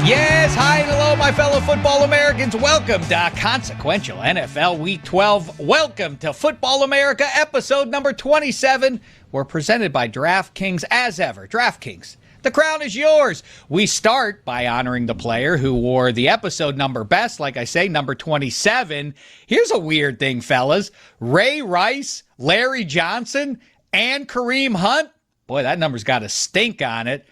Yes, hi and hello, my fellow football Americans. Welcome to Consequential NFL Week 12. Welcome to Football America episode number 27. We're presented by DraftKings as ever. DraftKings, the crown is yours. We start by honoring the player who wore the episode number best, like I say, number 27. Here's a weird thing, fellas. Ray Rice, Larry Johnson, and Kareem Hunt. Boy, that number's got a stink on it.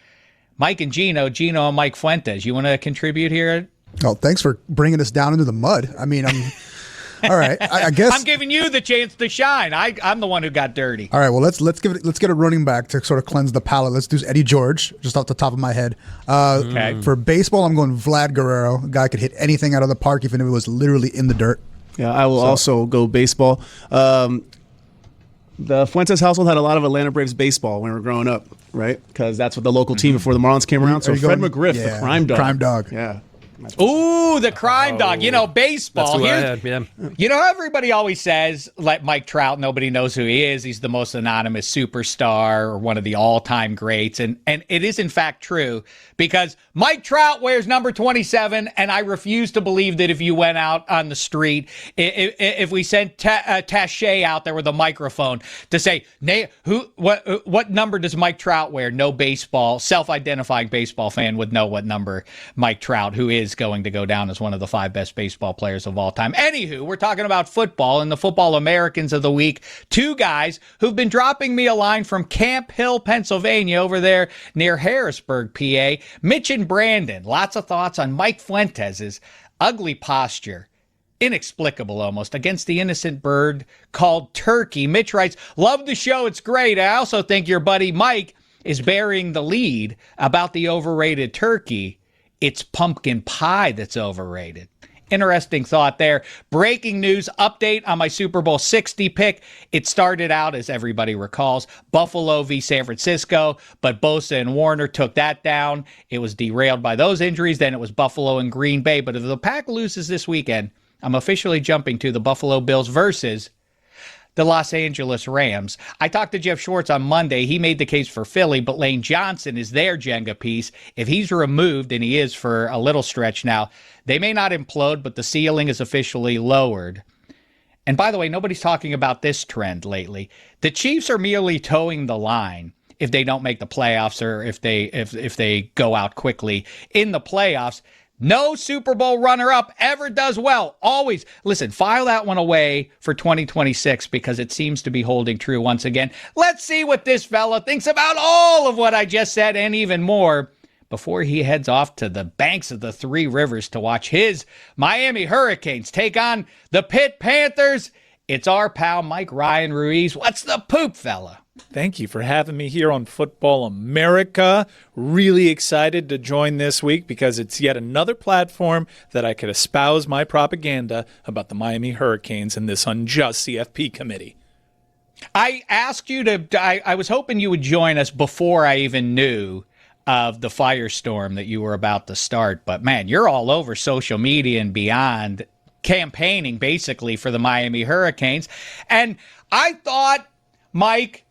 Mike and Gino and Mike Fuentes. You want to contribute here? Oh, thanks for bringing us down into the mud. I mean, all right. I guess I'm giving you the chance to shine. I'm the one who got dirty. All right. Well, let's get a running back to sort of cleanse the palate. Let's do Eddie George, just off the top of my head. Okay. For baseball, I'm going Vlad Guerrero. A guy could hit anything out of the park, even if it was literally in the dirt. Yeah, I will also go baseball. The Fuentes household had a lot of Atlanta Braves baseball when we were growing up, right? Because that's what the local team before the Marlins came around. So Fred McGriff, the crime dog. Crime dog. Yeah. Ooh, the crime dog. You know, baseball. That's who I had, yeah. You know, everybody always says, like Mike Trout, nobody knows who he is. He's the most anonymous superstar or one of the all-time greats. And it is, in fact, true because Mike Trout wears number 27, and I refuse to believe that if you went out on the street, if we sent Taché out there with a microphone to say, what number does Mike Trout wear? No baseball, self-identifying baseball fan would know what number Mike Trout, who is going to go down as one of the 5 best baseball players of all time. Anywho, we're talking about football and the Football Americans of the week. 2 guys who've been dropping me a line from Camp Hill, Pennsylvania, over there near Harrisburg, PA. Mitch and Brandon. Lots of thoughts on Mike Fuentes' ugly posture. Inexplicable almost, against the innocent bird called turkey. Mitch writes, love the show. It's great. I also think your buddy Mike is burying the lead about the overrated turkey. It's pumpkin pie that's overrated. Interesting thought there. Breaking news update on my Super Bowl 60 pick. It started out, as everybody recalls, Buffalo v. San Francisco, but Bosa and Warner took that down. It was derailed by those injuries. Then it was Buffalo and Green Bay. But if the Pack loses this weekend, I'm officially jumping to the Buffalo Bills versus the Los Angeles Rams. I talked to Jeff Schwartz on Monday. He made the case for Philly, but Lane Johnson is their Jenga piece. If he's removed, and he is for a little stretch now, they may not implode, but the ceiling is officially lowered. And by the way, nobody's talking about this trend lately. The Chiefs are merely towing the line if they don't make the playoffs or if they go out quickly in the playoffs. No Super Bowl runner-up ever does well. Always. Listen, file that one away for 2026 because it seems to be holding true once again. Let's see what this fella thinks about all of what I just said and even more before he heads off to the banks of the Three Rivers to watch his Miami Hurricanes take on the Pitt Panthers. It's our pal Mike Ryan Ruiz. What's the poop, fella? Thank you for having me here on Football America. Really excited to join this week because it's yet another platform that I could espouse my propaganda about the Miami Hurricanes and this unjust CFP committee. I asked you I was hoping you would join us before I even knew of the firestorm that you were about to start. But man, you're all over social media and beyond, campaigning basically for the Miami Hurricanes. And I thought, Mike,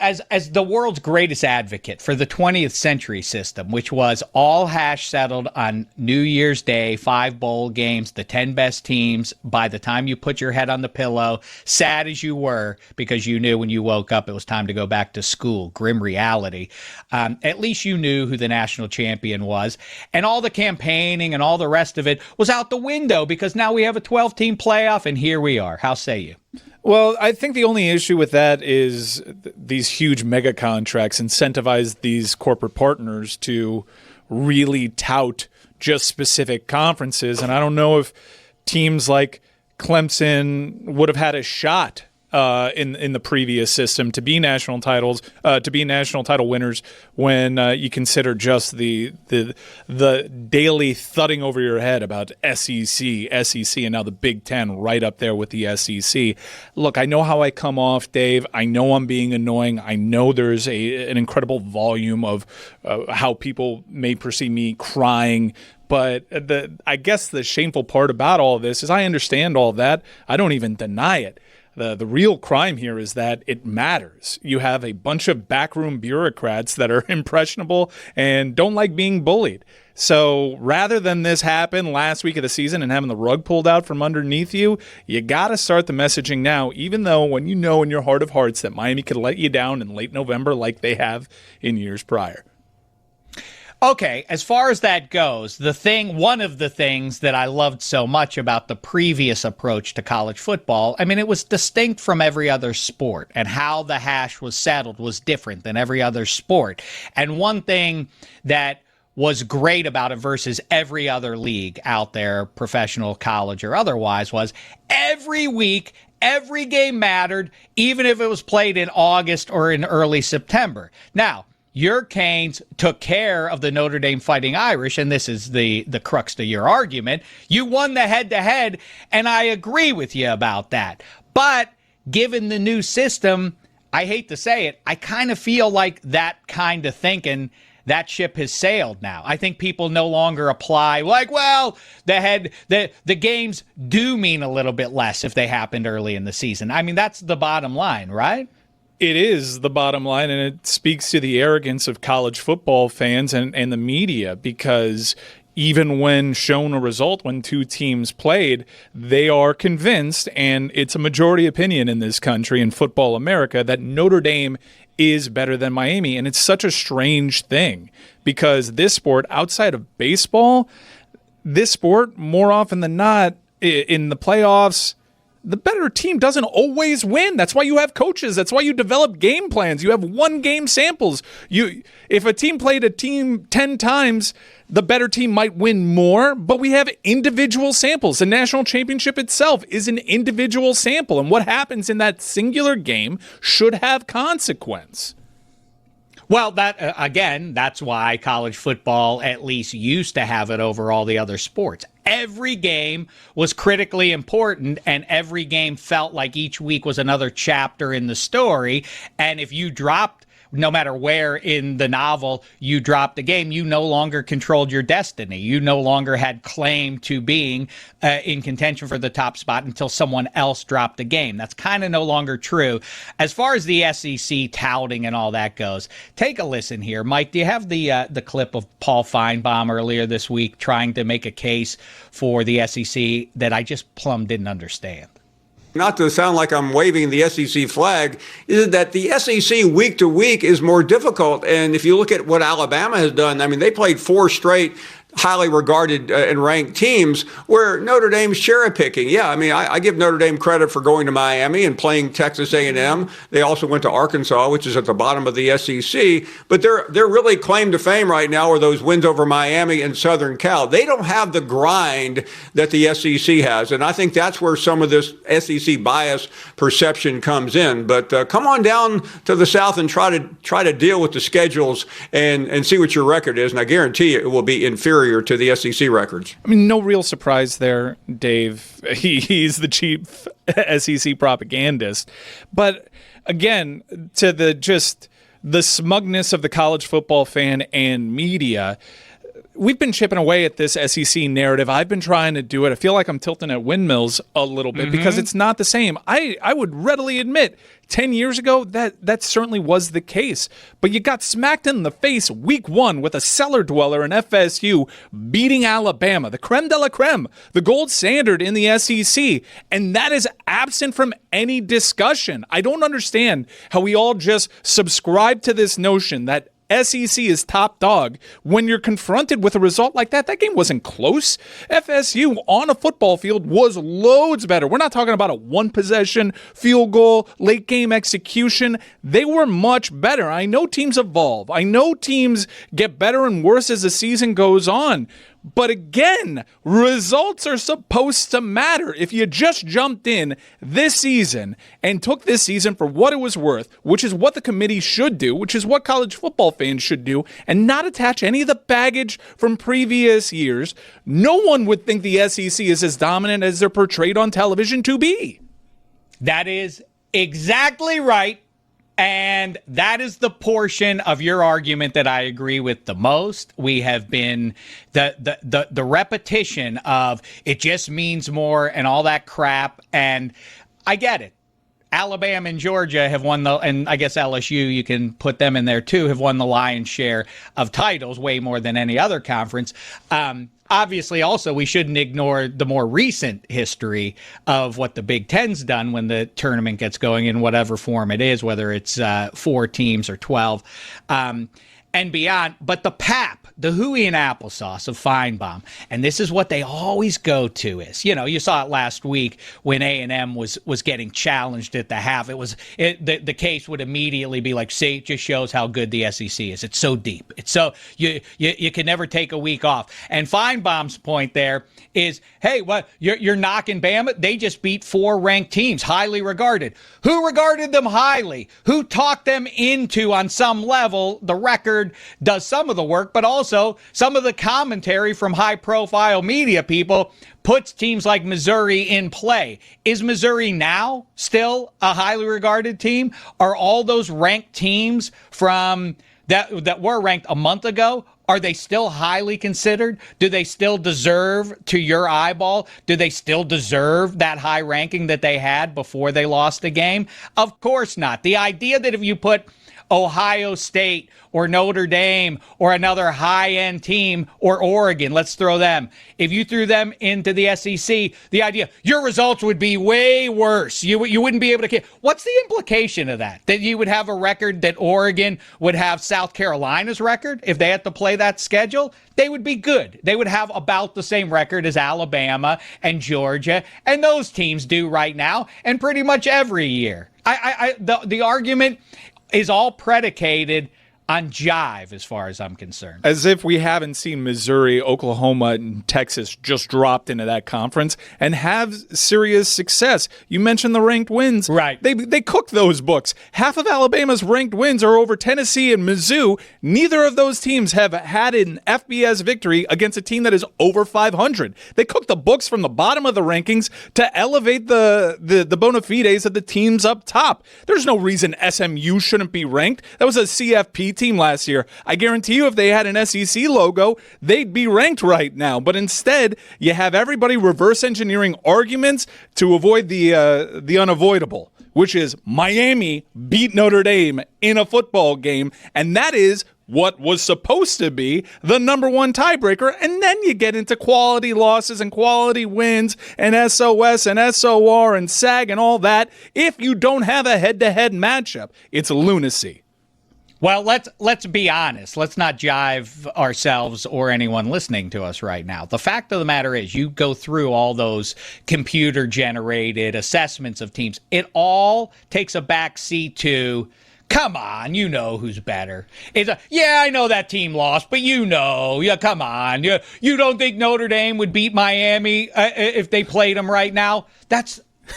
as the world's greatest advocate for the 20th century system, which was all hash settled on New Year's Day, 5 bowl games, the 10 best teams, by the time you put your head on the pillow, sad as you were, because you knew when you woke up it was time to go back to school, grim reality. At least you knew who the national champion was. And all the campaigning and all the rest of it was out the window because now we have a 12-team playoff, and here we are. How say you? Well, I think the only issue with that is these huge mega contracts incentivize these corporate partners to really tout just specific conferences. And I don't know if teams like Clemson would have had a shot in the previous system to be national titles, to be national title winners when you consider just the daily thudding over your head about SEC, and now the Big Ten right up there with the SEC. Look, I know how I come off, Dave. I know I'm being annoying. I know there's an incredible volume of how people may perceive me crying. But I guess the shameful part about all of this is I understand all that. I don't even deny it. The real crime here is that it matters. You have a bunch of backroom bureaucrats that are impressionable and don't like being bullied. So rather than this happen last week of the season and having the rug pulled out from underneath you, you got to start the messaging now, even though when you know in your heart of hearts that Miami could let you down in late November like they have in years prior. Okay, as far as that goes, one of the things that I loved so much about the previous approach to college football, I mean, it was distinct from every other sport, and how the hash was settled was different than every other sport. And one thing that was great about it versus every other league out there, professional, college, or otherwise, was every week, every game mattered, even if it was played in August or in early September. Now, your Canes took care of the Notre Dame Fighting Irish, and this is the crux to your argument. You won the head-to-head, and I agree with you about that. But given the new system, I hate to say it, I kind of feel like that kind of thinking, that ship has sailed now. I think people no longer apply like, well, the games do mean a little bit less if they happened early in the season. I mean, that's the bottom line, right? It is the bottom line, and it speaks to the arrogance of college football fans and the media, because even when shown a result when two teams played, they are convinced, and it's a majority opinion in this country, in football America, that Notre Dame is better than Miami. And it's such a strange thing, because this sport, outside of baseball, this sport, more often than not, in the playoffs, the better team doesn't always win. That's why you have coaches. That's why you develop game plans. You have one-game samples. If a team played a team 10 times, the better team might win more, but we have individual samples. The national championship itself is an individual sample, and what happens in that singular game should have consequence. Well, that's why college football at least used to have it over all the other sports. Every game was critically important, and every game felt like each week was another chapter in the story. And if you dropped, no matter where in the novel you dropped a game, you no longer controlled your destiny. You no longer had claim to being in contention for the top spot until someone else dropped a game. That's kind of no longer true. As far as the SEC touting and all that goes, take a listen here. Mike, do you have the clip of Paul Feinbaum earlier this week trying to make a case for the SEC that I just plumb didn't understand? Not to sound like I'm waving the SEC flag, is that the SEC week to week is more difficult. And if you look at what Alabama has done, I mean, they played 4 straight highly regarded and ranked teams, where Notre Dame's cherry picking. Yeah, I mean, I give Notre Dame credit for going to Miami and playing Texas A&M. They also went to Arkansas, which is at the bottom of the SEC. But they're really claim to fame right now are those wins over Miami and Southern Cal. They don't have the grind that the SEC has, and I think that's where some of this SEC bias perception comes in. But come on down to the South and try to deal with the schedules and see what your record is, and I guarantee you it will be inferior to the SEC records. I mean, no real surprise there, Dave. He's the chief SEC propagandist. But again, to the smugness of the college football fan and media, we've been chipping away at this SEC narrative. I've been trying to do it. I feel like I'm tilting at windmills a little bit because it's not the same. I would readily admit 10 years ago that certainly was the case. But you got smacked in the face week 1 with a cellar dweller in FSU beating Alabama, the creme de la creme, the gold standard in the SEC. And that is absent from any discussion. I don't understand how we all just subscribe to this notion that SEC is top dog when you're confronted with a result like that. That game wasn't close. FSU on a football field was loads better. We're not talking about a one-possession field goal, late game execution. They were much better. I know teams evolve. I know teams get better and worse as the season goes on. But again, results are supposed to matter. If you just jumped in this season and took this season for what it was worth, which is what the committee should do, which is what college football fans should do, and not attach any of the baggage from previous years, no one would think the SEC is as dominant as they're portrayed on television to be. That is exactly right. And that is the portion of your argument that I agree with the most. We have been the repetition of it just means more and all that crap. And I get it. Alabama and Georgia have won and I guess LSU, you can put them in there too, have won the lion's share of titles, way more than any other conference. Obviously, also, we shouldn't ignore the more recent history of what the Big Ten's done when the tournament gets going in whatever form it is, whether it's 4 teams or 12. And beyond, but the pap, the hooey and applesauce of Feinbaum, and this is what they always go to is, you saw it last week when A&M was getting challenged at the half. The case would immediately be like, see, it just shows how good the SEC is. It's so deep. It's so, you can never take a week off. And Feinbaum's point there is, hey, what, you're knocking Bama? They just beat 4 ranked teams, highly regarded. Who regarded them highly? Who talked them into, on some level, the record does some of the work, but also some of the commentary from high-profile media people puts teams like Missouri in play. Is Missouri now still a highly regarded team? Are all those ranked teams from that were ranked a month ago, are they still highly considered? Do they still deserve, to your eyeball, do they still deserve that high ranking that they had before they lost the game? Of course not. The idea that if you put Ohio State or Notre Dame or another high-end team or Oregon, let's throw them. If you threw them into the SEC, the idea, your results would be way worse. You wouldn't be able to. What's the implication of that? That you would have a record that Oregon would have South Carolina's record if they had to play that schedule? They would be good. They would have about the same record as Alabama and Georgia, and those teams do right now, and pretty much every year. The argument is all predicated on jive, as far as I'm concerned. As if we haven't seen Missouri, Oklahoma, and Texas just dropped into that conference and have serious success. You mentioned the ranked wins. Right. They cook those books. Half of Alabama's ranked wins are over Tennessee and Mizzou. Neither of those teams have had an FBS victory against a team that is over 500. They cook the books from the bottom of the rankings to elevate the bona fides of the teams up top. There's no reason SMU shouldn't be ranked. That was a CFP team last year. I guarantee you if they had an SEC logo, they'd be ranked right now. But instead, you have everybody reverse engineering arguments to avoid the unavoidable, which is Miami beat Notre Dame in a football game, and that is what was supposed to be the number one tiebreaker, and then you get into quality losses and quality wins and SOS and SOR and SAG and all that. If you don't have a head-to-head matchup, it's lunacy. Well, let's be honest. Let's not jive ourselves or anyone listening to us right now. The fact of the matter is, you go through all those computer-generated assessments of teams. It all takes a back seat to, come on, you know who's better. Yeah, I know that team lost, but come on. You don't think Notre Dame would beat Miami if they played them right now?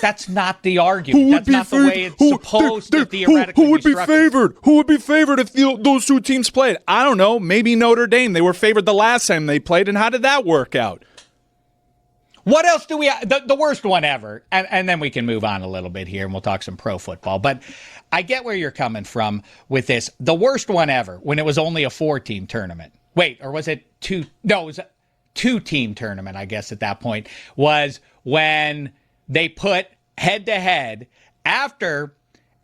That's not the argument. That's not the way it's supposed to theoretically Who would be structured. favored? Who would be favored if those two teams played? I don't know. Maybe Notre Dame. They were favored the last time they played, and how did that work out? What else do we have? The worst one ever, and then we can move on a little bit here, and we'll talk some pro football. But I get where you're coming from with this. The worst one ever, when it was only a 4-team tournament. Wait, or was it 2? No, it was a 2-team tournament, I guess, at that point, was when they put head-to-head after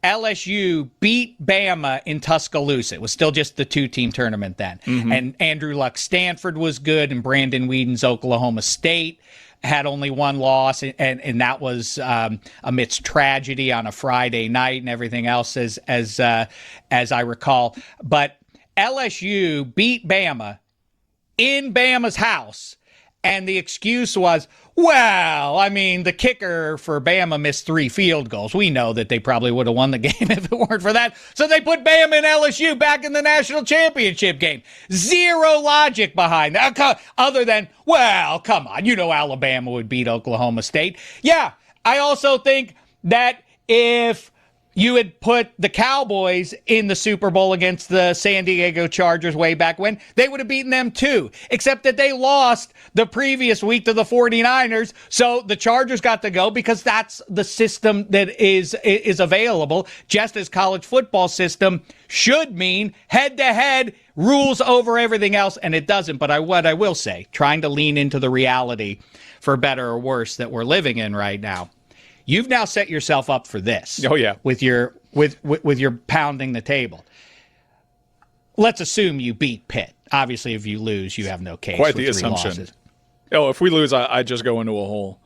LSU beat Bama in Tuscaloosa. It was still just the 2-team tournament then. Mm-hmm. And Andrew Luck's Stanford was good, and Brandon Whedon's Oklahoma State had only one loss, and that was amidst tragedy on a Friday night and everything else, as I recall. But LSU beat Bama in Bama's house, and the excuse was, well, I mean, the kicker for Bama missed 3 field goals. We know that they probably would have won the game if it weren't for that. So they put Bama and LSU back in the national championship game. Zero logic behind that, other than, well, come on, Alabama would beat Oklahoma State. Yeah, I also think that if you had put the Cowboys in the Super Bowl against the San Diego Chargers way back when, they would have beaten them too, except that they lost the previous week to the 49ers, so the Chargers got to go because that's the system that is available, just as college football system should mean head-to-head rules over everything else, and it doesn't. But what I will say, trying to lean into the reality, for better or worse, that we're living in right now, you've now set yourself up for this. Oh, yeah. With your pounding the table. Let's assume you beat Pitt. Obviously, if you lose, you have no case. Quite the with 3 assumption. losses. Oh, if we lose, I just go into a hole.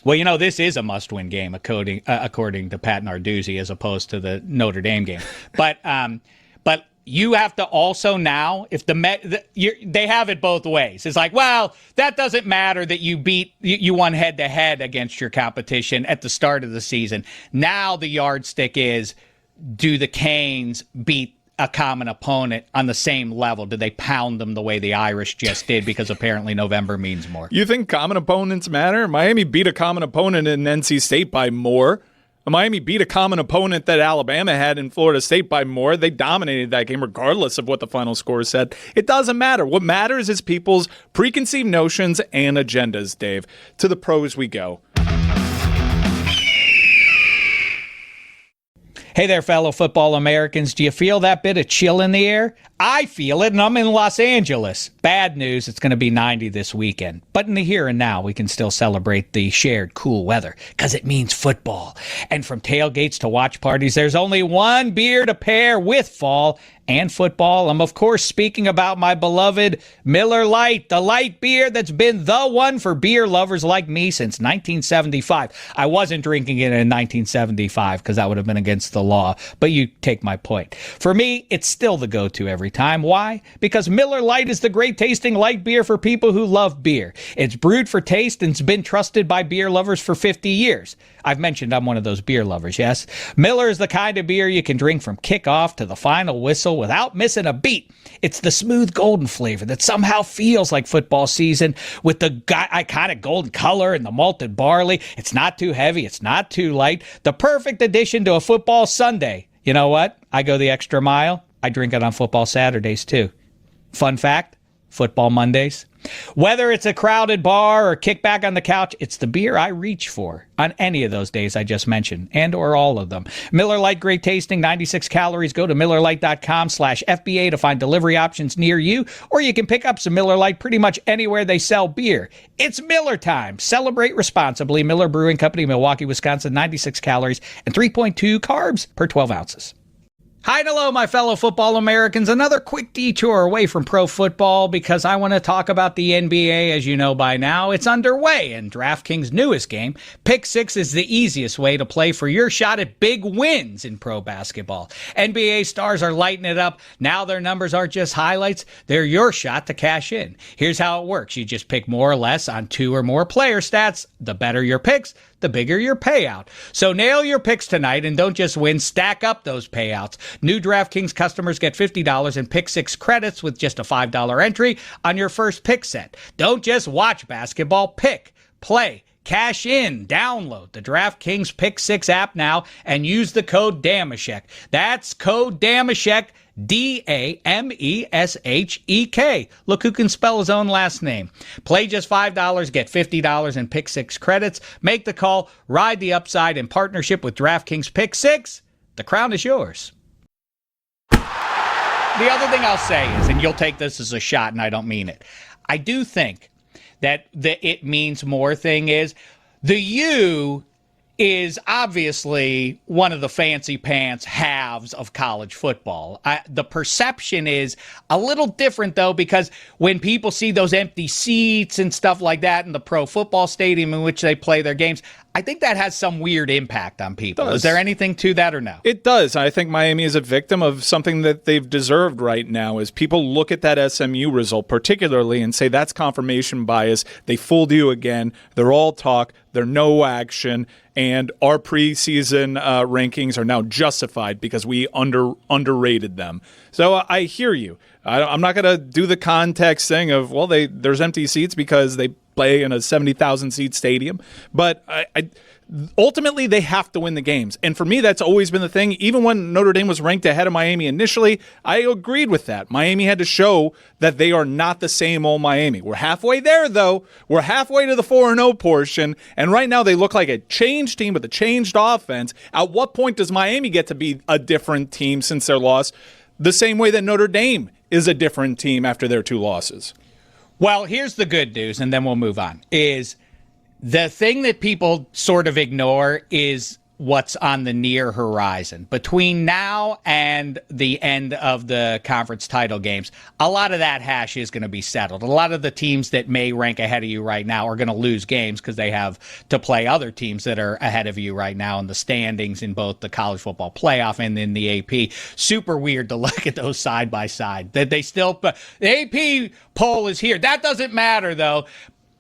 Well, this is a must-win game, according to Pat Narduzzi, as opposed to the Notre Dame game. But you have to also now, if they have it both ways. It's like, well, that doesn't matter that you won head-to-head against your competition at the start of the season. Now the yardstick is, do the Canes beat a common opponent on the same level? Did they pound them the way the Irish just did? Because apparently November means more. You think common opponents matter? Miami beat a common opponent in NC State by more. Miami beat a common opponent that Alabama had in Florida State by more. They dominated that game regardless of what the final score said. It doesn't matter. What matters is people's preconceived notions and agendas, Dave. To the pros we go. Hey there, fellow football Americans. Do you feel that bit of chill in the air? I feel it, and I'm in Los Angeles. Bad news, it's going to be 90 this weekend. But in the here and now, we can still celebrate the shared cool weather, because it means football. And from tailgates to watch parties, there's only one beer to pair with fall and football. I'm, of course, speaking about my beloved Miller Lite, the light beer that's been the one for beer lovers like me since 1975. I wasn't drinking it in 1975 because that would have been against the law, but you take my point. For me, it's still the go-to every time. Why? Because Miller Lite is the great-tasting light beer for people who love beer. It's brewed for taste and it's been trusted by beer lovers for 50 years. I've mentioned I'm one of those beer lovers, yes? Miller is the kind of beer you can drink from kickoff to the final whistle without missing a beat. It's the smooth golden flavor that somehow feels like football season with the iconic golden color and the malted barley. It's not too heavy. It's not too light. The perfect addition to a football Sunday. You know what? I go the extra mile. I drink it on football Saturdays, too. Fun fact, football Mondays. Whether it's a crowded bar or kick back on the couch, it's the beer I reach for on any of those days I just mentioned, and or all of them. Miller Lite, great tasting, 96 calories. Go to MillerLite.com/FBA to find delivery options near you, or you can pick up some Miller Lite pretty much anywhere they sell beer. It's Miller time. Celebrate responsibly. Miller Brewing Company, Milwaukee, Wisconsin, 96 calories and 3.2 carbs per 12 ounces. Hi and hello, my fellow football Americans. Another quick detour away from pro football because I want to talk about the NBA. As you know by now, it's underway, and DraftKings' newest game, Pick 6, is the easiest way to play for your shot at big wins in pro basketball. NBA stars are lighting it up. Now their numbers aren't just highlights. They're your shot to cash in. Here's how it works. You just pick more or less on 2 or more player stats. The better your picks, the bigger your payout. So nail your picks tonight and don't just win, stack up those payouts. New DraftKings customers get $50 in Pick 6 credits with just a $5 entry on your first pick set. Don't just watch basketball, pick, play, cash in. Download the DraftKings Pick 6 app now and use the code Dameshek. That's code Dameshek, Dameshek. Look who can spell his own last name. Play just $5, get $50 in Pick 6 credits. Make the call, ride the upside in partnership with DraftKings Pick 6. The crown is yours. The other thing I'll say is, and you'll take this as a shot and I don't mean it, I do think that the it means more thing is the U is obviously one of the fancy pants halves of college football. The perception is a little different, though, because when people see those empty seats and stuff like that in the pro football stadium in which they play their games, I think that has some weird impact on people. Is there anything to that or no? It does. I think Miami is a victim of something that they've deserved right now is people look at that SMU result particularly and say that's confirmation bias. They fooled you again. They're all talk. They're no action. And our preseason rankings are now justified because we underrated them. So I hear you. I'm not going to do the context thing of, well, there's empty seats because they play in a 70,000 seat stadium. But ultimately, they have to win the games. And for me, that's always been the thing. Even when Notre Dame was ranked ahead of Miami initially, I agreed with that. Miami had to show that they are not the same old Miami. We're halfway there, though. We're halfway to the 4-0 portion. And right now, they look like a changed team with a changed offense. At what point does Miami get to be a different team since their loss? The same way that Notre Dame is a different team after their 2 losses. Well, here's the good news, and then we'll move on, is The thing that people sort of ignore is what's on the near horizon. Between now and the end of the conference title games, a lot of that hash is going to be settled. A lot of the teams that may rank ahead of you right now are going to lose games because they have to play other teams that are ahead of you right now in the standings in both the college football playoff and in the AP. Super weird to look at those side by side. That they still, the AP poll is here. That doesn't matter though.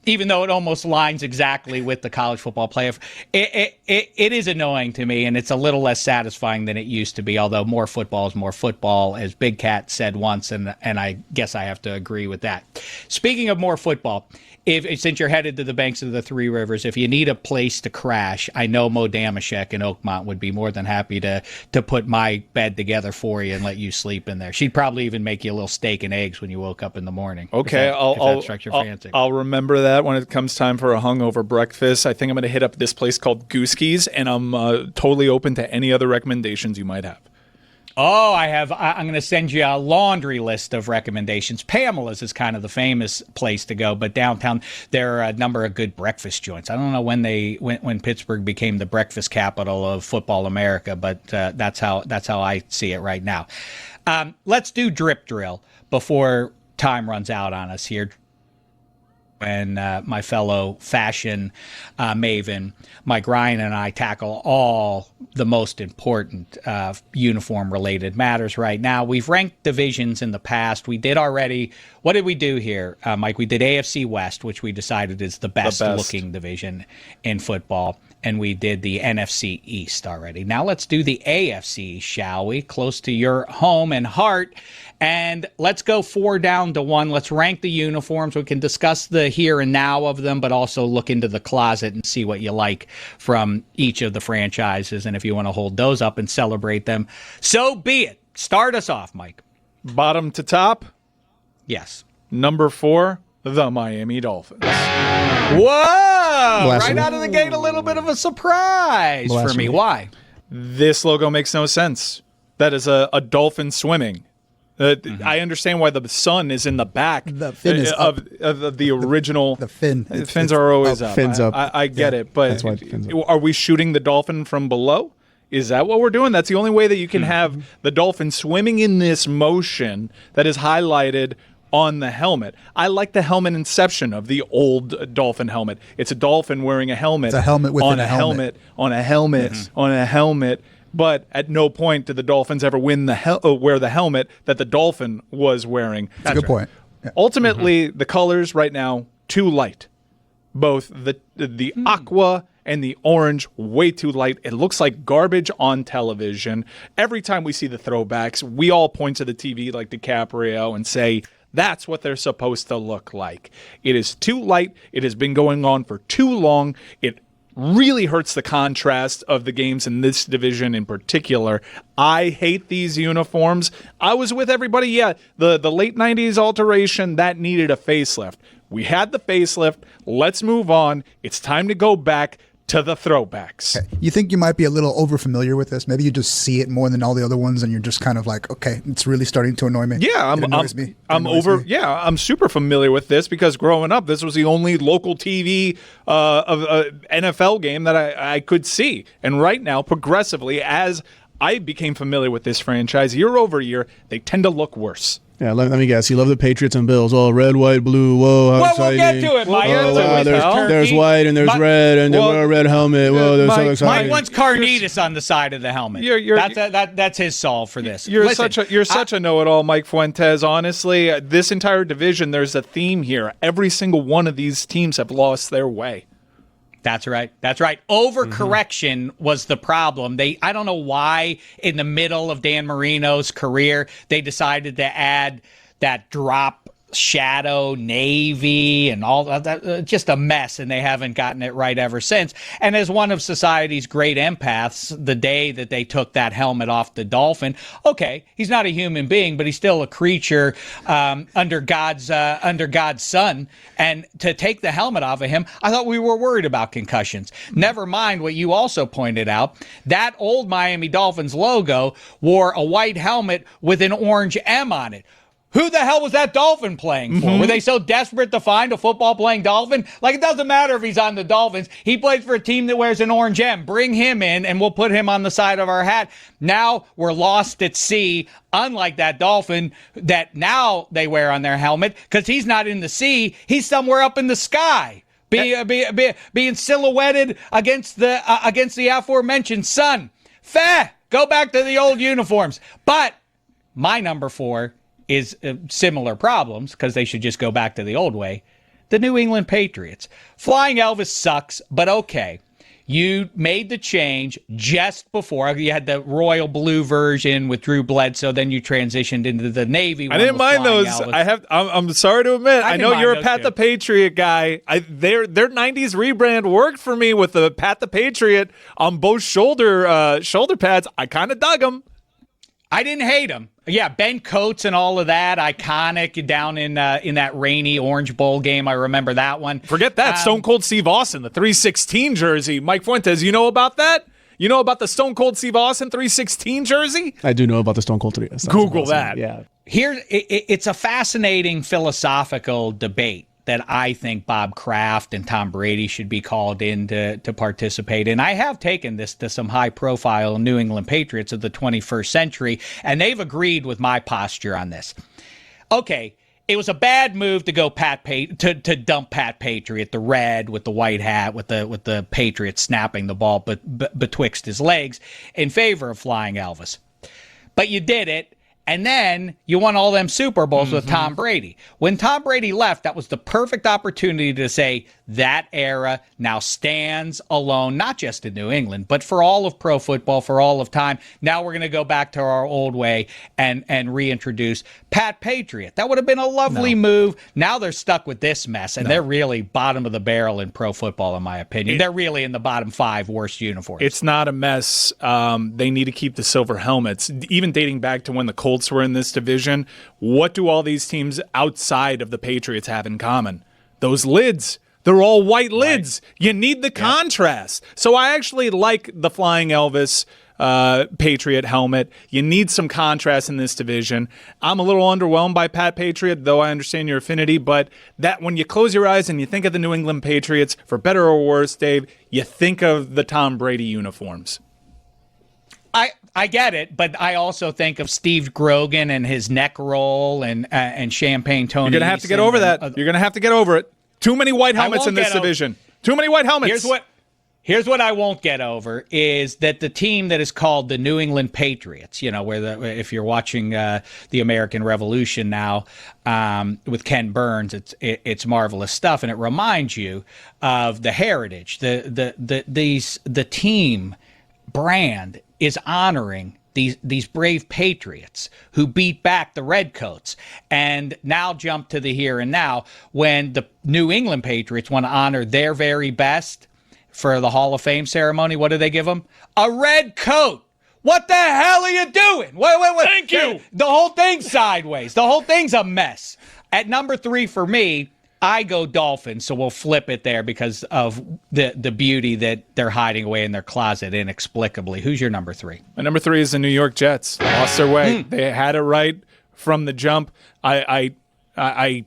Even though it almost lines exactly with the college football playoff, it is annoying to me, and it's a little less satisfying than it used to be, although more football is more football, as Big Cat said once, and I guess I have to agree with that. Speaking of more football, since you're headed to the banks of the Three Rivers, if you need a place to crash, I know Mo Dameshek in Oakmont would be more than happy to put my bed together for you and let you sleep in there. She'd probably even make you a little steak and eggs when you woke up in the morning. Okay, I'll remember that when it comes time for a hungover breakfast. I think I'm going to hit up this place called Gooskey's, and I'm totally open to any other recommendations you might have. Oh, I'm going to send you a laundry list of recommendations. Pamela's is kind of the famous place to go, but downtown there are a number of good breakfast joints. I don't know when Pittsburgh became the breakfast capital of football America, but that's how I see it right now. Let's do drip drill before time runs out on us here. And my fellow fashion maven, Mike Ryan, and I tackle all the most important uniform-related matters right now. We've ranked divisions in the past. We did already. What did we do here, Mike? We did AFC West, which we decided is the best-looking division in football. And we did the NFC East already. Now let's do the AFC, shall we? Close to your home and heart. And let's go 4 down to 1. Let's rank the uniforms. We can discuss the here and now of them, but also look into the closet and see what you like from each of the franchises. And if you want to hold those up and celebrate them, so be it. Start us off, Mike. Bottom to top? Yes. Number 4, the Miami Dolphins. Whoa! Right out of the gate, a little bit of a surprise for me. Why? This logo makes no sense. That is a dolphin swimming. I understand why the sun is in the back the fin is of the original. The fin. The fins are always up. Fins up. I get it, but That's why the fins up. Are we shooting the dolphin from below? Is that what we're doing? That's the only way that you can have the dolphin swimming in this motion that is highlighted on the helmet. I like the helmet inception of the old dolphin helmet. It's a dolphin wearing a helmet. It's a helmet within a helmet. On a helmet. On a helmet. But at no point did the Dolphins ever wear the helmet that the dolphin was wearing. That's a good point. Yeah. Ultimately, the colors right now, too light. Both the aqua and the orange, way too light. It looks like garbage on television. Every time we see the throwbacks, we all point to the TV like DiCaprio and say, that's what they're supposed to look like. It is too light. It has been going on for too long. It really hurts the contrast of the games in this division in particular. I hate these uniforms. I was with everybody. Yeah, the late 90s alteration, that needed a facelift. We had the facelift. Let's move on. It's time to go back to the throwbacks. Okay. You think you might be a little over-familiar with this? Maybe you just see it more than all the other ones, and you're just kind of like, okay, it's really starting to annoy me. Yeah, I'm super familiar with this because growing up, this was the only local TV of NFL game that I could see. And right now, progressively, as I became familiar with this franchise year over year, they tend to look worse. Yeah, let me guess. You love the Patriots and Bills. Oh, red, white, blue. Whoa, how exciting. We'll get to it, Mike. There's white and there's red and there's a red helmet. Whoa, they're so exciting. Mike wants carnitas on the side of the helmet. That's his solve for this. You're such a know-it-all, Mike Fuentes. Honestly, this entire division, there's a theme here. Every single one of these teams have lost their way. That's right. Overcorrection was the problem. I don't know why in the middle of Dan Marino's career, they decided to add that drop shadow navy and all that, just a mess, and they haven't gotten it right ever since. And as one of society's great empaths, the day that they took that helmet off the dolphin, okay, he's not a human being, but he's still a creature under God's sun, and to take the helmet off of him, I thought we were worried about concussions. Never mind what you also pointed out, that old Miami Dolphins logo wore a white helmet with an orange M on it. Who the hell was that Dolphin playing for? Were they so desperate to find a football-playing Dolphin? Like, it doesn't matter if he's on the Dolphins. He plays for a team that wears an orange M. Bring him in, and we'll put him on the side of our hat. Now we're lost at sea, unlike that Dolphin that now they wear on their helmet, because he's not in the sea. He's somewhere up in the sky, being silhouetted against the aforementioned sun. Go back to the old uniforms. But my number 4 is similar problems, because they should just go back to the old way. The New England Patriots. Flying Elvis sucks, but okay. You made the change just before. You had the royal blue version with Drew Bledsoe, then you transitioned into the Navy one. I didn't mind those. Elvis. I'm sorry to admit. I know you're a Pat the Patriot guy. Their 90s rebrand worked for me with the Pat the Patriot on both shoulder pads. I kind of dug them. I didn't hate him. Yeah, Ben Coates and all of that, iconic down in that rainy Orange Bowl game. I remember that one. Forget that. Stone Cold Steve Austin, the 316 jersey. Mike Fuentes, you know about that? You know about the Stone Cold Steve Austin 316 jersey? I do know about the Stone Cold 3. Google that. Yeah. It's a fascinating philosophical debate that I think Bob Kraft and Tom Brady should be called in to participate in. I have taken this to some high-profile New England Patriots of the 21st century, and they've agreed with my posture on this. Okay, it was a bad move to go to dump Pat Patriot, the red with the white hat, with the Patriot snapping the ball betwixt his legs, in favor of Flying Elvis. But you did it. And then you won all them Super Bowls with Tom Brady. When Tom Brady left, that was the perfect opportunity to say that era now stands alone, not just in New England, but for all of pro football, for all of time. Now we're going to go back to our old way and reintroduce Pat Patriot. That would have been a lovely move. Now they're stuck with this mess, and they're really bottom of the barrel in pro football, in my opinion. They're really in the bottom 5 worst uniforms. It's not a mess. They need to keep the silver helmets. Even dating back to when the Colts were in this division, what do all these teams outside of the Patriots have in common? Those lids. They're all white lids. Right. You need the contrast. So I actually like the Flying Elvis Patriot helmet. You need some contrast in this division. I'm a little underwhelmed by Pat Patriot, though I understand your affinity, but that when you close your eyes and you think of the New England Patriots, for better or worse, Dave, you think of the Tom Brady uniforms. I get it, but I also think of Steve Grogan and his neck roll and Champagne Tony. You're going to have to get over that. You're going to have to get over it. Too many white helmets in this division. Too many white helmets. Here's what I won't get over is that the team that is called the New England Patriots, if you're watching the American Revolution now with Ken Burns, it's marvelous stuff, and it reminds you of the heritage. The team brand is honoring these brave patriots who beat back the Redcoats, and now jump to the here and now when the New England Patriots want to honor their very best for the Hall of Fame ceremony. What do they give them? A red coat. What the hell are you doing? Wait. Thank you. The whole thing's sideways. The whole thing's a mess. At number 3 for me, I go Dolphins, so we'll flip it there because of the beauty that they're hiding away in their closet inexplicably. Who's your number 3? My number 3 is the New York Jets. Lost their way. They had it right from the jump. I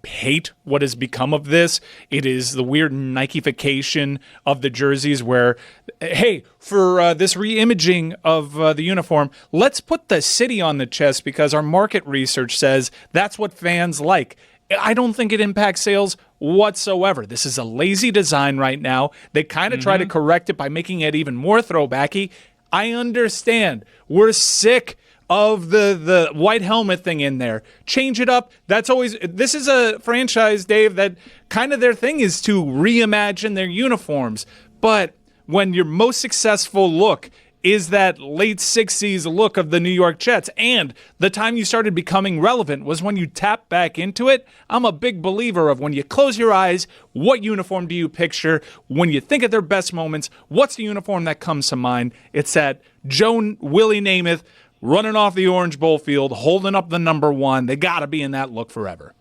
hate what has become of this. It is the weird Nike-fication of the jerseys where, hey, for this re-imaging of the uniform, let's put the city on the chest because our market research says that's what fans like. I don't think it impacts sales whatsoever. This is a lazy design right now. They kind of try to correct it by making it even more throwbacky. I understand. We're sick of the white helmet thing in there. Change it up. This is a franchise, Dave, that kind of their thing is to reimagine their uniforms. But when your most successful look is that late 60s look of the New York Jets, and the time you started becoming relevant was when you tapped back into it. I'm a big believer of when you close your eyes, what uniform do you picture? When you think of their best moments, what's the uniform that comes to mind? It's that Joe Willie Namath running off the Orange Bowl field, holding up the number 1. They got to be in that look forever.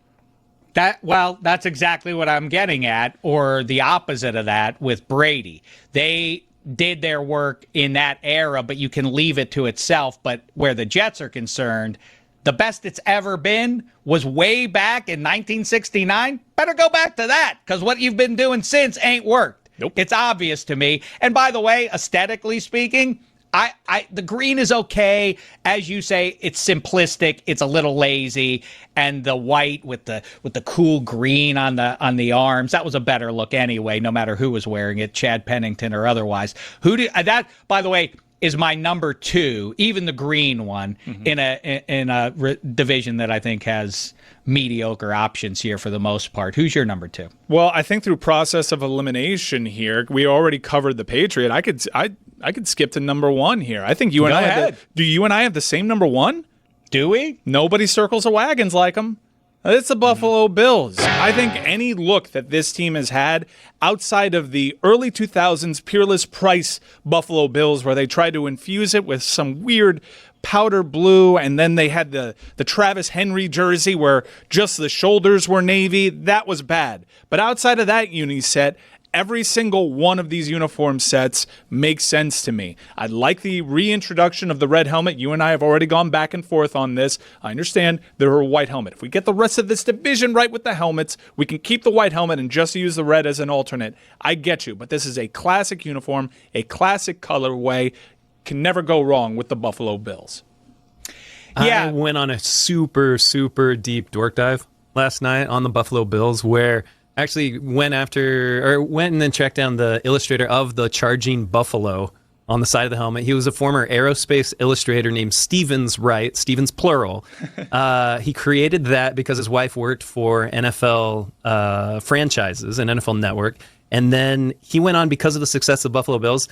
That's exactly what I'm getting at, or the opposite of that with Brady. They did their work in that era, but you can leave it to itself. But where the Jets are concerned, The best it's ever been was way back in 1969. Better go back to that, because what you've been doing since ain't worked. Nope. It's obvious to me. And by the way, aesthetically speaking, the green is okay. As you say, it's simplistic. It's a little lazy, and the white with the cool green on the arms, that was a better look anyway. No matter who was wearing it, Chad Pennington or otherwise. That, by the way, is my number 2, even the green one, in a division that I think has mediocre options here for the most part. Who's your number 2? Well, I think through process of elimination here, we already covered the Patriot. I could skip to number 1 here. I think you and do you and I have the same number 1? Do we? Nobody circles the wagons like them. It's the Buffalo Bills. I think any look that this team has had outside of the early 2000s Peerless Price Buffalo Bills, where they tried to infuse it with some weird powder blue, and then they had the Travis Henry jersey where just the shoulders were navy, that was bad. But outside of that uni set, every single one of these uniform sets makes sense to me. I like the reintroduction of the red helmet. You and I have already gone back and forth on this. I understand they're a white helmet. If we get the rest of this division right with the helmets, we can keep the white helmet and just use the red as an alternate. I get you, but this is a classic uniform, a classic colorway. Can never go wrong with the Buffalo Bills. Yeah. I went on a super, super deep dork dive last night on the Buffalo Bills, where actually went and then tracked down the illustrator of the charging buffalo on the side of the helmet. He was a former aerospace illustrator named Stevens Wright, Stevens plural. He created that because his wife worked for NFL franchises and NFL Network. And then he went on, because of the success of the Buffalo Bills,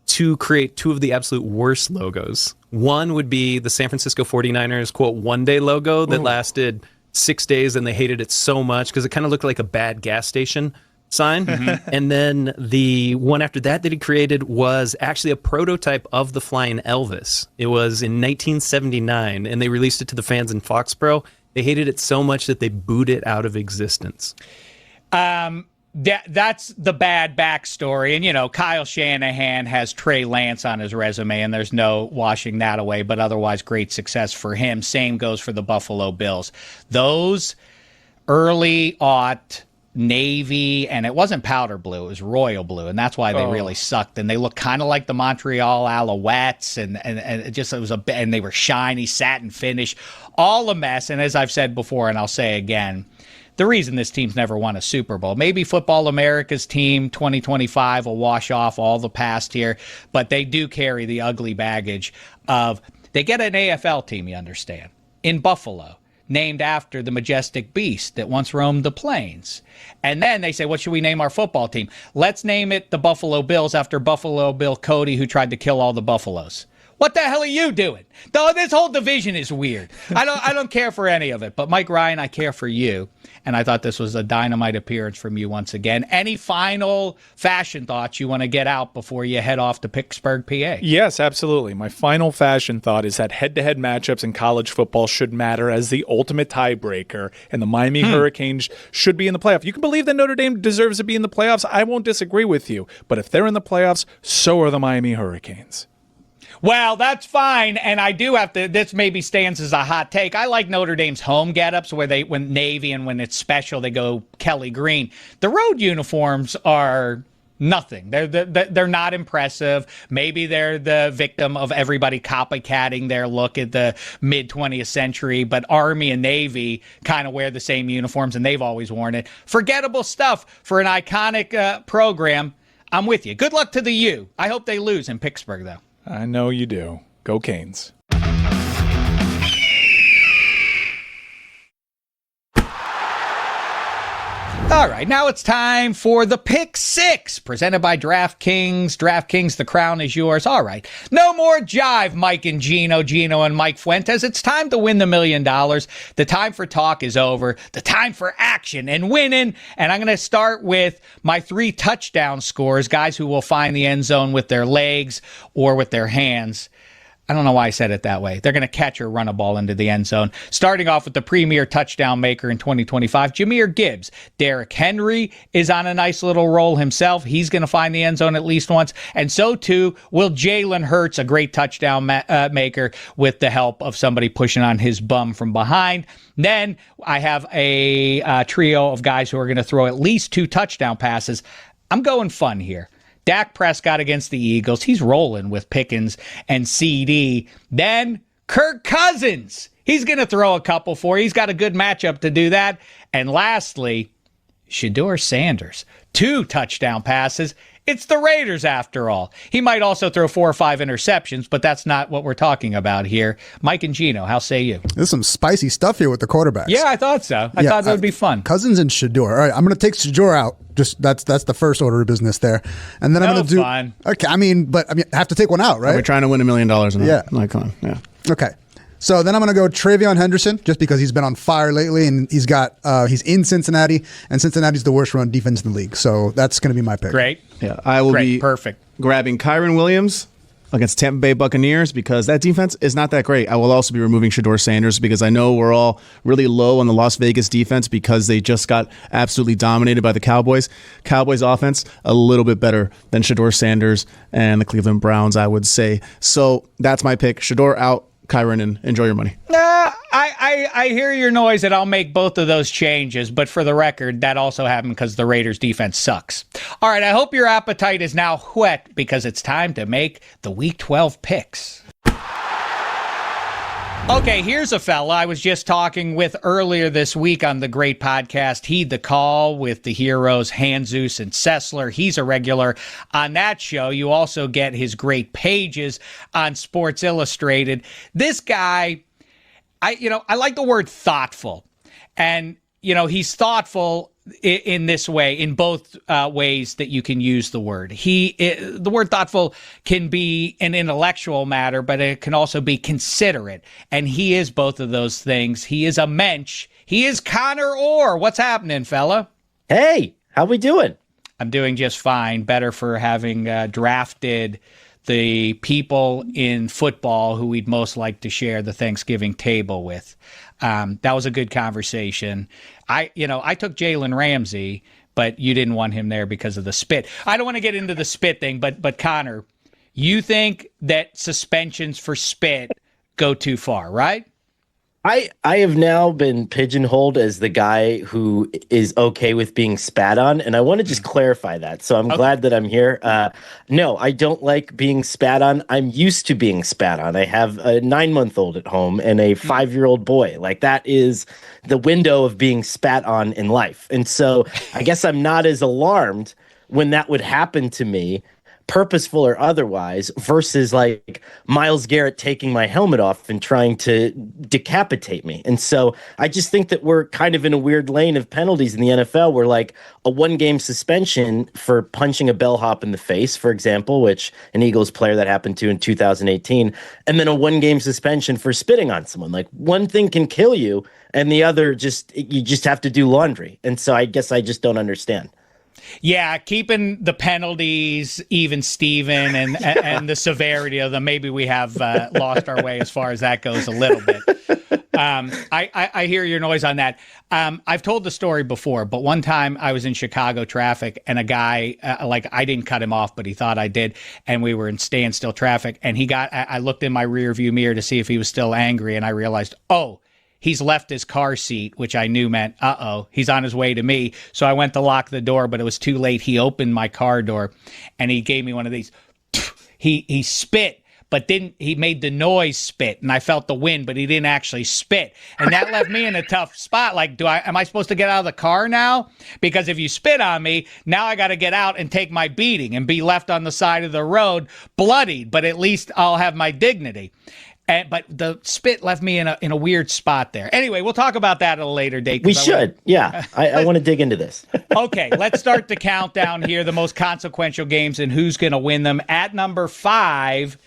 to create 2 of the absolute worst logos. One would be the San Francisco 49ers, quote, one-day logo that lasted 6 days, and they hated it so much because it kind of looked like a bad gas station sign. And then the one after that he created was actually a prototype of the Flying Elvis. It was in 1979, and they released it to the fans in Foxborough. They hated it so much that they booed it out of existence. That's the bad backstory. And, Kyle Shanahan has Trey Lance on his resume, and there's no washing that away, but otherwise great success for him. Same goes for the Buffalo Bills. Those early navy, and it wasn't powder blue, it was royal blue, and that's why they really sucked. And they looked kind of like the Montreal Alouettes, and they were shiny, satin finish, all a mess. And as I've said before, and I'll say again, the reason this team's never won a Super Bowl. Maybe Football America's team 2025 will wash off all the past here, but they do carry the ugly baggage of, they get an AFL team, you understand, in Buffalo, named after the majestic beast that once roamed the plains. And then they say, what should we name our football team? Let's name it the Buffalo Bills, after Buffalo Bill Cody, who tried to kill all the buffaloes. What the hell are you doing? This whole division is weird. I don't care for any of it. But Mike Ryan, I care for you. And I thought this was a dynamite appearance from you once again. Any final fashion thoughts you want to get out before you head off to Pittsburgh, PA? Yes, absolutely. My final fashion thought is that head-to-head matchups in college football should matter as the ultimate tiebreaker, and the Miami Hurricanes should be in the playoff. You can believe that Notre Dame deserves to be in the playoffs. I won't disagree with you. But if they're in the playoffs, so are the Miami Hurricanes. Well, that's fine, and I do have to, this maybe stands as a hot take. I like Notre Dame's home get-ups where when Navy and when it's special, they go Kelly Green. The road uniforms are nothing. They're not impressive. Maybe they're the victim of everybody copycatting their look at the mid-20th century, but Army and Navy kind of wear the same uniforms, and they've always worn it. Forgettable stuff for an iconic program. I'm with you. Good luck to the U. I hope they lose in Pittsburgh, though. I know you do. Go Canes. All right, now it's time for the Pick Six, presented by DraftKings. DraftKings, the crown is yours. All right, no more jive, Mike and Gino and Mike Fuentes. It's time to win the $1 million. The time for talk is over. The time for action and winning. And I'm going to start with my 3 touchdown scores, guys who will find the end zone with their legs or with their hands. I don't know why I said it that way. They're going to catch or run a ball into the end zone. Starting off with the premier touchdown maker in 2025, Jahmyr Gibbs. Derrick Henry is on a nice little roll himself. He's going to find the end zone at least once. And so, too, will Jalen Hurts, a great touchdown maker with the help of somebody pushing on his bum from behind. Then I have a trio of guys who are going to throw at least 2 touchdown passes. I'm going fun here. Dak Prescott against the Eagles. He's rolling with Pickens and CD. Then Kirk Cousins. He's going to throw a couple for you. He's got a good matchup to do that. And lastly, Shadeur Sanders. 2 touchdown passes. It's the Raiders after all. He might also throw 4 or 5 interceptions, but that's not what we're talking about here. Mike and Gino, how say you? There's some spicy stuff here with the quarterbacks. Yeah, I thought so. I thought that would be fun. Cousins and Shadeur. All right, I'm going to take Shadeur out. Just that's the first order of business there, and then I'm going to do. Fine. Okay, I mean, I have to take one out, right? We're trying to win $1 million. Yeah. Yeah. Okay. So then I'm going to go Travion Henderson, just because he's been on fire lately, and he's in Cincinnati, and Cincinnati's the worst run defense in the league. So that's going to be my pick. Great. Yeah, I will be perfect. Grabbing Kyron Williams against Tampa Bay Buccaneers because that defense is not that great. I will also be removing Shadeur Sanders because I know we're all really low on the Las Vegas defense because they just got absolutely dominated by the Cowboys. Cowboys offense, a little bit better than Shadeur Sanders and the Cleveland Browns, I would say. So that's my pick. Shadeur out, Kyron, and enjoy your money. I hear your noise, and I'll make both of those changes. But for the record, that also happened because the Raiders' defense sucks. All right, I hope your appetite is now whet because it's time to make the Week 12 picks. Okay, here's a fella I was just talking with earlier this week on the great podcast, Heed the Call, with the heroes Hanzus and Sessler. He's a regular on that show. You also get his great pages on Sports Illustrated. This guy, I like the word thoughtful. And, he's thoughtful in this way, in both ways that you can use the word. The word thoughtful can be an intellectual matter, but it can also be considerate. And he is both of those things. He is a mensch. He is Conor Orr. What's happening, fella? Hey, how we doing? I'm doing just fine. Better for having drafted the people in football who we'd most like to share the Thanksgiving table with. That was a good conversation. I took Jalen Ramsey, but you didn't want him there because of the spit. I don't want to get into the spit thing, but Connor, you think that suspensions for spit go too far, right? I have now been pigeonholed as the guy who is okay with being spat on, and I want to just clarify that. So I'm glad that I'm here. No, I don't like being spat on. I'm used to being spat on. I have a 9-month-old at home and a 5-year-old boy. Like, that is the window of being spat on in life. And so I guess I'm not as alarmed when that would happen to me, purposeful or otherwise, versus like Myles Garrett taking my helmet off and trying to decapitate me. And so I just think that we're kind of in a weird lane of penalties in the NFL where, like, a 1-game suspension for punching a bellhop in the face, for example, which an Eagles player that happened to in 2018, and then a 1-game suspension for spitting on someone. Like, one thing can kill you and the other you just have to do laundry. And so I guess I just don't understand. Yeah, keeping the penalties even Steven and the severity of them. Maybe we have lost our way as far as that goes a little bit. I hear your noise on that. I've told the story before, but one time I was in Chicago traffic and a guy, I didn't cut him off, but he thought I did. And we were in standstill traffic and I looked in my rear view mirror to see if he was still angry. And I realized, he's left his car seat, which I knew meant, he's on his way to me. So I went to lock the door, but it was too late. He opened my car door and he gave me one of these. He spit, but he made the noise spit, and I felt the wind, but he didn't actually spit. And that left me in a tough spot. Like, am I supposed to get out of the car now? Because if you spit on me, now I got to get out and take my beating and be left on the side of the road bloodied, but at least I'll have my dignity. But the spit left me in a weird spot there. Anyway, we'll talk about that at a later date. We should. Yeah. I want to dig into this. Okay, let's start the countdown here. The most consequential games and who's going to win them. At number 5,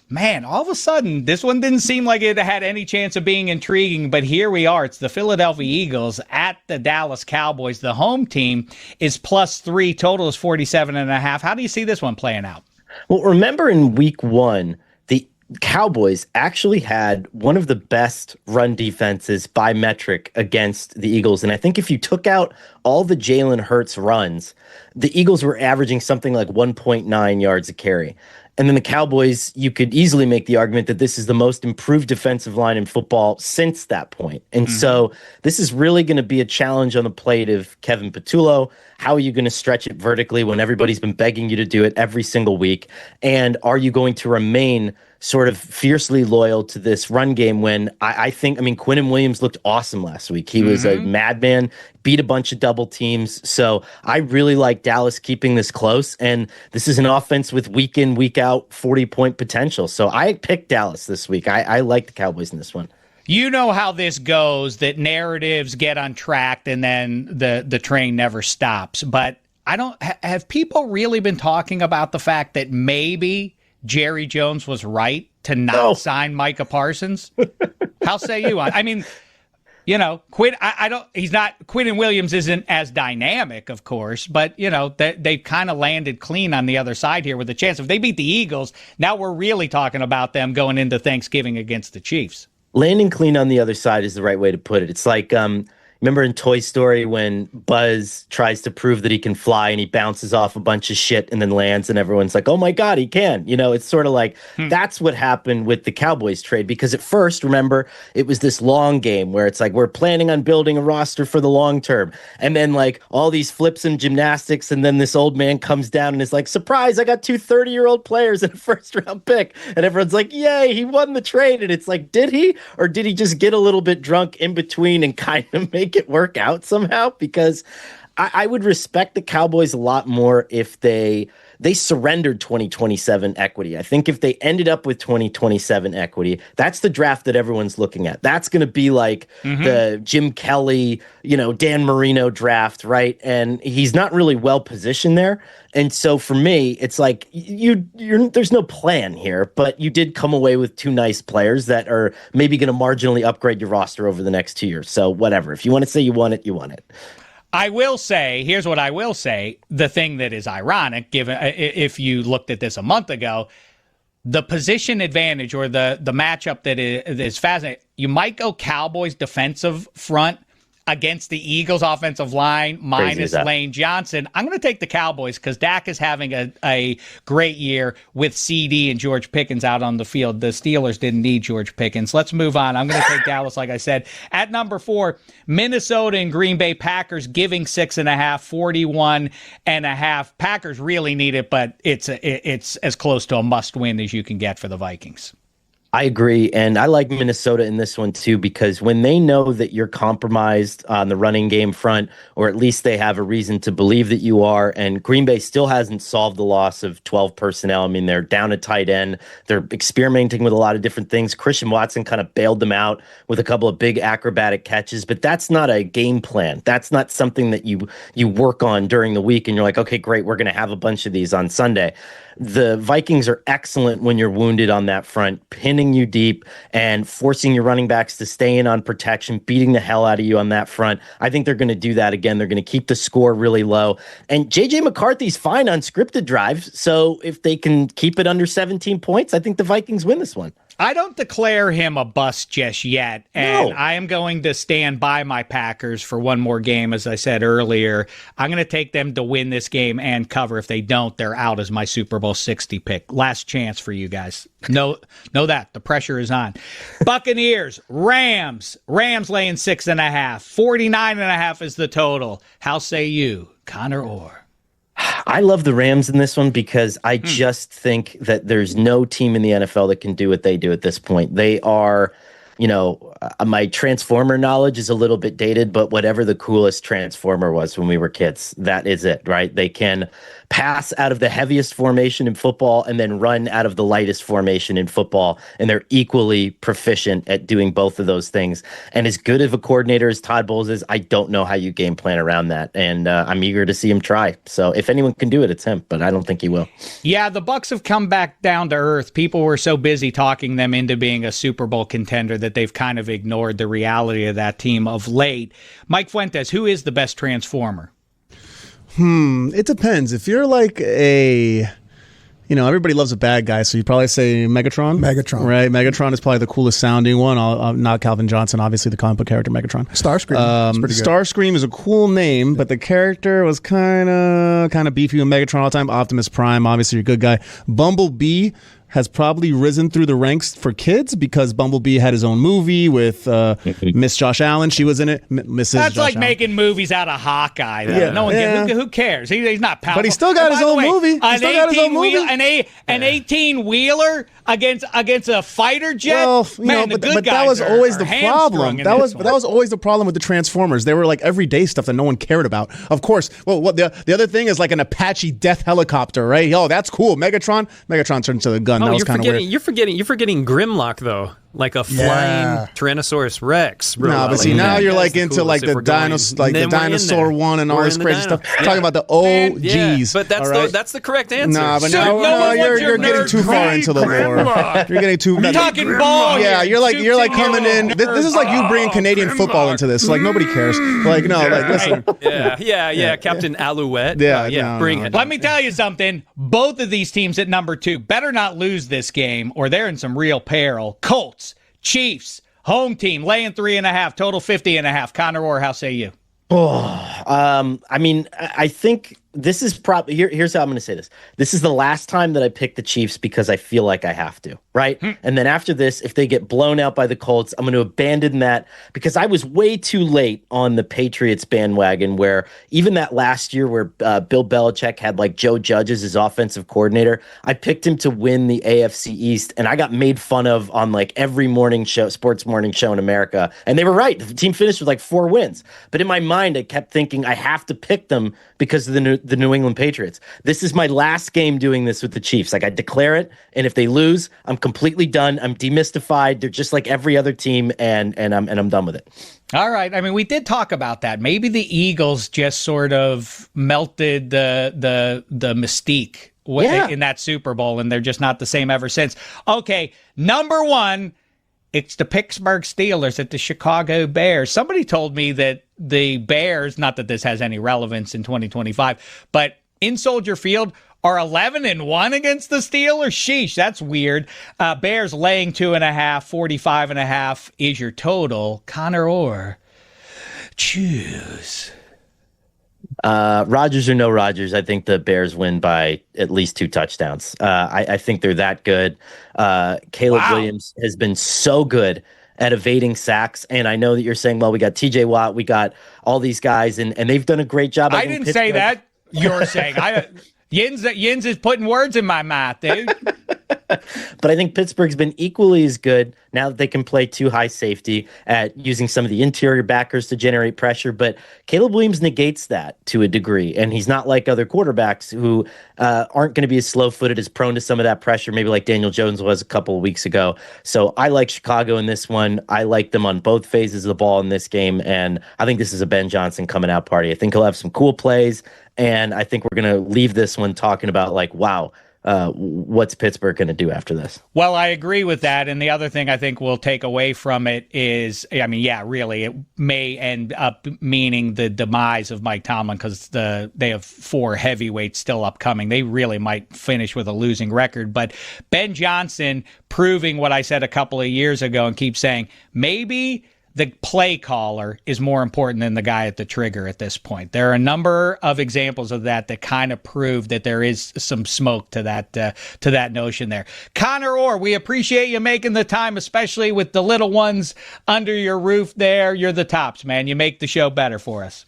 man, all of a sudden, this one didn't seem like it had any chance of being intriguing, but here we are. It's the Philadelphia Eagles at the Dallas Cowboys. The home team is +3. Total is 47.5. How do you see this one playing out? Well, remember in week 1, Cowboys actually had one of the best run defenses by metric against the Eagles. And I think if you took out all the Jalen Hurts runs, the Eagles were averaging something like 1.9 yards a carry. And then the Cowboys, you could easily make the argument that this is the most improved defensive line in football since that point. And so this is really going to be a challenge on the plate of Kevin Patullo. How are you going to stretch it vertically when everybody's been begging you to do it every single week? And are you going to remain sort of fiercely loyal to this run game when I think, Quinnen Williams looked awesome last week. He was a madman, beat a bunch of double teams. So I really like Dallas keeping this close. And this is an offense with week in, week out, 40-point potential. So I picked Dallas this week. I like the Cowboys in this one. You know how this goes, that narratives get untracked and then the train never stops. But have people really been talking about the fact that maybe Jerry Jones was right to not sign Micah Parsons? How say you? Quinnen Williams isn't as dynamic, of course, but they've kind of landed clean on the other side here with a chance. If they beat the Eagles, now we're really talking about them going into Thanksgiving against the Chiefs. Landing clean on the other side is the right way to put it. It's like, remember in Toy Story when Buzz tries to prove that he can fly and he bounces off a bunch of shit and then lands and everyone's like, oh my God, he can. It's sort of like that's what happened with the Cowboys trade, because at first, remember, it was this long game where it's like we're planning on building a roster for the long term. And then like all these flips and gymnastics. And then this old man comes down and is like, surprise, I got 2 30-year-old players and a first-round pick. And everyone's like, yay, he won the trade. And it's like, did he? Or did he just get a little bit drunk in between and kind of make it work out somehow? Because I would respect the Cowboys a lot more if they surrendered 2027 equity. I think if they ended up with 2027 equity, that's the draft that everyone's looking at. That's going to be like the Jim Kelly, Dan Marino draft, right? And he's not really well positioned there. And so for me, it's like there's no plan here, but you did come away with 2 nice players that are maybe going to marginally upgrade your roster over the next 2 years. So whatever. If you want to say you want it, you want it. I will say, here's what I will say, the thing that is ironic, given if you looked at this a month ago, the position advantage or the matchup that is fascinating, you might go Cowboys defensive front against the Eagles offensive line minus Lane Johnson. I'm going to take the Cowboys because Dak is having a great year with CD and George Pickens out on the field. The Steelers didn't need George Pickens. Let's move on. I'm going to take Dallas, like I said. At number 4, Minnesota and Green Bay Packers giving 6.5, 41.5. Packers really need it, but it's as close to a must-win as you can get for the Vikings. I agree, and I like Minnesota in this one too, because when they know that you're compromised on the running game front, or at least they have a reason to believe that you are, and Green Bay still hasn't solved the loss of 12 personnel. They're down a tight end. They're experimenting with a lot of different things. Christian Watson kind of bailed them out with a couple of big acrobatic catches, but that's not a game plan. That's not something that you work on during the week, and you're like, okay, great, we're going to have a bunch of these on Sunday. The Vikings are excellent when you're wounded on that front, pinning you deep and forcing your running backs to stay in on protection, beating the hell out of you on that front. I think they're going to do that again. They're going to keep the score really low. And J.J. McCarthy's fine on scripted drives, so if they can keep it under 17 points, I think the Vikings win this one. I don't declare him a bust just yet, and I am going to stand by my Packers for one more game, as I said earlier. I'm going to take them to win this game and cover. If they don't, they're out as my Super Bowl 60 pick. Last chance for you guys. Know that. The pressure is on. Buccaneers, Rams. Rams laying 6.5. 49.5 is the total. How say you, Conor Orr? I love the Rams in this one because I just think that there's no team in the NFL that can do what they do at this point. They are, my Transformer knowledge is a little bit dated, but whatever the coolest Transformer was when we were kids, that is it, right? They can pass out of the heaviest formation in football and then run out of the lightest formation in football, and they're equally proficient at doing both of those things. And as good of a coordinator as Todd Bowles is, I don't know how you game plan around that, and I'm eager to see him try. So if anyone can do it, it's him, but I don't think he will. Yeah, the Bucs have come back down to earth. People were so busy talking them into being a Super Bowl contender that they've kind of ignored the reality of that team of late. Mike Fuentes, who is the best Transformer? It depends. If you're like a everybody loves a bad guy, so you'd probably say Megatron. Megatron. Right? Megatron is probably the coolest sounding one. Not Calvin Johnson, obviously, the comic book character Megatron. Starscream. It's pretty good. Starscream is a cool name, but the character was kind of beefy with Megatron all the time. Optimus Prime, obviously, a good guy. Bumblebee has probably risen through the ranks for kids because Bumblebee had his own movie with Miss Josh Allen. She was in it. Mrs. That's Josh like Allen. making movies out of Hawkeye. Though. Yeah. No one who cares? He's not powerful. But he still got his own movie. He still got his own movie. An 18-wheeler against a fighter jet. Well, Man, but guys that was always are the problem. That was always the problem with the Transformers. They were like everyday stuff that no one cared about. Of course. Well, what the other thing is like an Apache death helicopter, right? Oh, that's cool. Megatron turned into the gun. That was kind of weird. You're forgetting Grimlock though, like a flying Tyrannosaurus Rex. No, but see now you're like into like the dinosaur one and all this crazy stuff. Talking about the OGs. Yeah, but that's the correct answer. Nah, but now you're getting too far into the lore. You're getting too. You're talking ball. Yeah, you're like coming in. This is like you bringing Canadian football into this. Like nobody cares. Like no, like listen. Yeah. Captain Alouette. Bring it. Let me tell you something. Both of these teams at number 2 better not lose this game, or they're in some real peril. Colts, Chiefs, home team laying 3.5, total 50.5. Conor Orr, how say you? I think this is probably here's how I'm going to say this. This is the last time that I pick the Chiefs because I feel like I have to, right? And then after this, if they get blown out by the Colts, I'm going to abandon that because I was way too late on the Patriots bandwagon where even that last year where Bill Belichick had like Joe Judge as his offensive coordinator, I picked him to win the AFC East and I got made fun of on like every sports morning show in America. And they were right. The team finished with like 4 wins. But in my mind, I kept thinking I have to pick them because of the New England Patriots. This is my last game doing this with the Chiefs. Like I declare it, and if they lose, I'm completely done. I'm demystified. They're just like every other team, and I'm done with it. All right. I mean, we did talk about that. Maybe the Eagles just sort of melted the mystique in that Super Bowl, and they're just not the same ever since. Okay, number 1. It's the Pittsburgh Steelers at the Chicago Bears. Somebody told me that the Bears, not that this has any relevance in 2025, but in Soldier Field are 11-1 against the Steelers. Sheesh, that's weird. Bears laying 2.5, 45.5 is your total. Conor Orr, choose. Rodgers or no Rodgers, I think the Bears win by at least 2 touchdowns. I think they're that good. Caleb Williams has been so good at evading sacks. And I know that you're saying, well, we got TJ Watt, we got all these guys, and they've done a great job. I didn't say that. You're saying. Yins is putting words in my mouth, dude. But I think Pittsburgh's been equally as good now that they can play 2 high safety at using some of the interior backers to generate pressure. But Caleb Williams negates that to a degree. And he's not like other quarterbacks who aren't going to be as slow-footed, as prone to some of that pressure, maybe like Daniel Jones was a couple of weeks ago. So I like Chicago in this one. I like them on both phases of the ball in this game. And I think this is a Ben Johnson coming out party. I think he'll have some cool plays. And I think we're going to leave this one talking about like, wow, what's Pittsburgh going to do after this? Well, I agree with that. And the other thing I think we'll take away from it is, really, it may end up meaning the demise of Mike Tomlin because they have 4 heavyweights still upcoming. They really might finish with a losing record. But Ben Johnson proving what I said a couple of years ago and keep saying, maybe the play caller is more important than the guy at the trigger at this point. There are a number of examples of that kind of prove that there is some smoke to that notion there. Conor Orr, we appreciate you making the time, especially with the little ones under your roof there. You're the tops, man. You make the show better for us.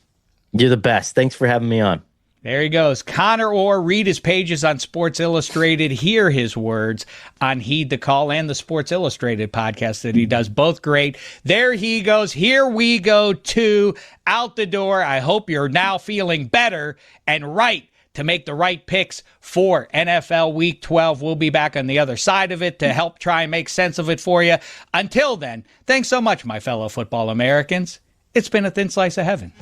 You're the best. Thanks for having me on. There he goes. Conor Orr, read his pages on Sports Illustrated, hear his words on Heed the Call and the Sports Illustrated podcast that he does. Both great. There he goes. Here we go, too. Out the door. I hope you're now feeling better and right to make the right picks for NFL Week 12. We'll be back on the other side of it to help try and make sense of it for you. Until then, thanks so much, my fellow football Americans. It's been a thin slice of heaven.